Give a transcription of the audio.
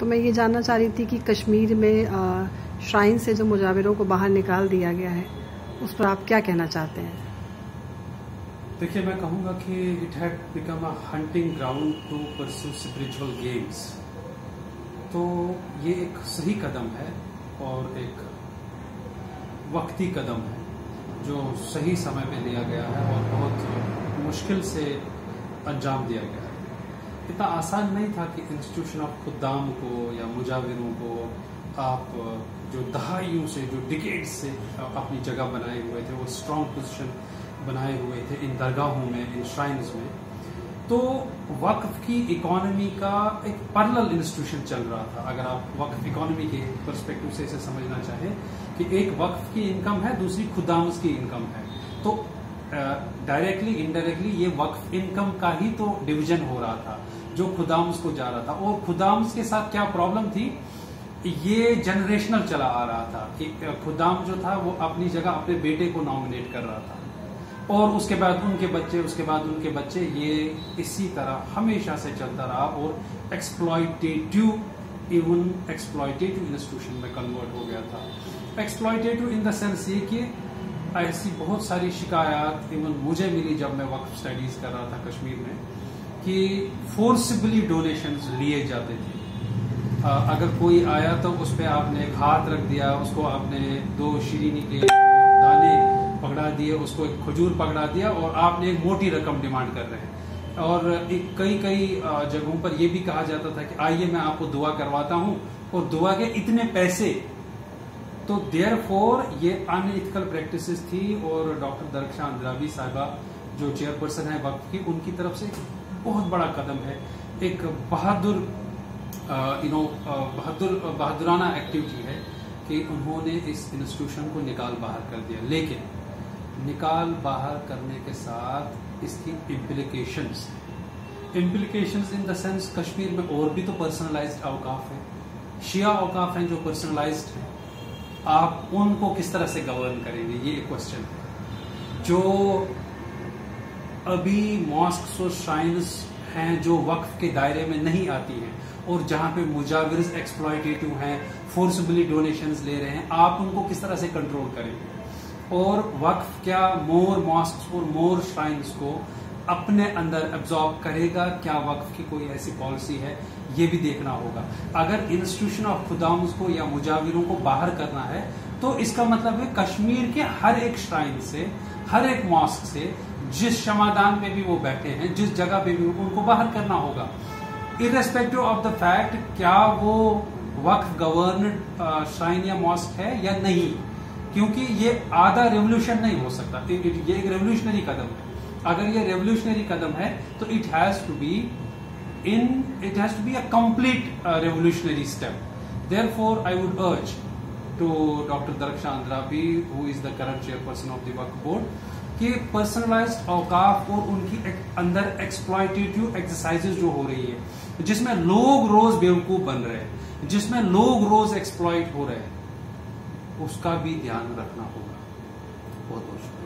तो मैं ये जानना चाह रही थी कि कश्मीर में श्राइन से जो मुजाविरों को बाहर निकाल दिया गया है, उस पर आप क्या कहना चाहते हैं? देखिए, मैं कहूँगा कि it had become a hunting ground to pursue spiritual games. तो ये एक सही कदम है और एक वक्ती कदम है जो सही समय पे लिया गया है और बहुत मुश्किल से अंजाम दिया गया है। इतना आसान नहीं था कि इंस्टीट्यूशन ऑफ खुद्दाम को या मुजाविरों को आप जो दहाइयों से, जो डिकेड्स से अपनी जगह बनाए हुए थे, वो स्ट्रॉन्ग पोजीशन बनाए हुए थे इन दरगाहों में, इन श्राइन्स में। तो वक्फ की इकोनॉमी का एक पैरेलल इंस्टीट्यूशन चल रहा था। अगर आप वक्फ इकोनॉमी के पर्सपेक्टिव से इसे समझना चाहें कि एक वक्फ की इनकम है, दूसरी खुदाम्स की इनकम है, तो डायरेक्टली इनडायरेक्टली ये वक्फ इनकम का ही तो डिवीजन हो रहा था जो खुदाम्स को जा रहा था। और खुदाम्स के साथ क्या प्रॉब्लम थी, ये जनरेशनल चला आ रहा था कि खुदाम जो था वो अपनी जगह अपने बेटे को नॉमिनेट कर रहा था और उसके बाद उनके बच्चे, उसके बाद उनके बच्चे, ये इसी तरह हमेशा से चलता रहा और एक्सप्लॉयटेटिव, इवन एक्सप्लॉयटेटिव इंस्टीट्यूशन में कन्वर्ट हो गया था। एक्सप्लॉयटेटिव इन द सेंस ये कि ऐसी बहुत सारी शिकायत इवन मुझे मिली जब मैं वक्फ स्टडीज कर रहा था कश्मीर में, कि फोर्सिबली डोनेशंस लिए जाते थे। अगर कोई आया तो उस पर आपने एक हाथ रख दिया, उसको आपने 2 शीरीनी के दाने पकड़ा दिए, उसको एक खजूर पकड़ा दिया और आपने एक मोटी रकम डिमांड कर रहे हैं। और कई जगहों पर यह भी कहा जाता था कि आइए मैं आपको दुआ करवाता हूं और दुआ के इतने पैसे। तो देयरफॉर ये अनइथिकल प्रैक्टिसेस थी और डॉक्टर दरख्शां अंद्राबी साहिबा जो चेयरपर्सन है वक्फ की, उनकी तरफ से बहुत बड़ा कदम है, एक बहादुराना एक्टिविटी है कि उन्होंने इस इंस्टीट्यूशन को निकाल बाहर कर दिया। लेकिन निकाल बाहर करने के साथ इसकी implications in the sense Kashmir में और भी तो पर्सनलाइज्ड औकाफ है, शिया औकाफ हैं जो पर्सनलाइज्ड हैं, आप उनको किस तरह से गवर्न करेंगे, ये एक क्वेश्चन है। जो अभी मॉस्क्स और श्राइन्स हैं जो वक्फ के दायरे में नहीं आती हैं और जहां पे मुजाविर्स एक्सप्लॉयटेटिव हैं, फोर्सबली डोनेशंस ले रहे हैं, आप उनको किस तरह से कंट्रोल करेंगे? और वक्फ क्या मोर मॉस्क्स और मोर श्राइन्स को अपने अंदर एब्जॉर्ब करेगा? क्या वक्फ की कोई ऐसी पॉलिसी है? ये भी देखना होगा। अगर इंस्टीट्यूशन ऑफ खुदाम्स को या मुजाविरों को बाहर करना है तो इसका मतलब है कश्मीर के हर एक श्राइन से, हर एक मॉस्क से, जिस शमादान पे भी वो बैठे हैं, जिस जगह पे भी, उनको बाहर करना होगा, इर्रेस्पेक्टिव ऑफ द फैक्ट क्या वो वक्फ गवर्नड श्राइन या मॉस्क है या नहीं। क्योंकि ये आधा रेवोल्यूशन नहीं हो सकता, ये एक रेवोल्यूशनरी कदम है। अगर ये रेवोल्यूशनरी कदम है तो it has to be a complete revolutionary step. Therefore, I would urge to Dr. Darakhshan Andrabi, who is the current chairperson of the Waqf Board, कि पर्सनलाइज्ड औकाफ और उनकी अंदर एक्सप्लॉयटेटिव एक्सरसाइजेज जो हो रही है, जिसमें लोग रोज बेवकूफ बन रहे हैं, जिसमें लोग रोज एक्सप्लॉयट हो रहे हैं, उसका भी ध्यान रखना होगा। बहुत बहुत शुक्रिया।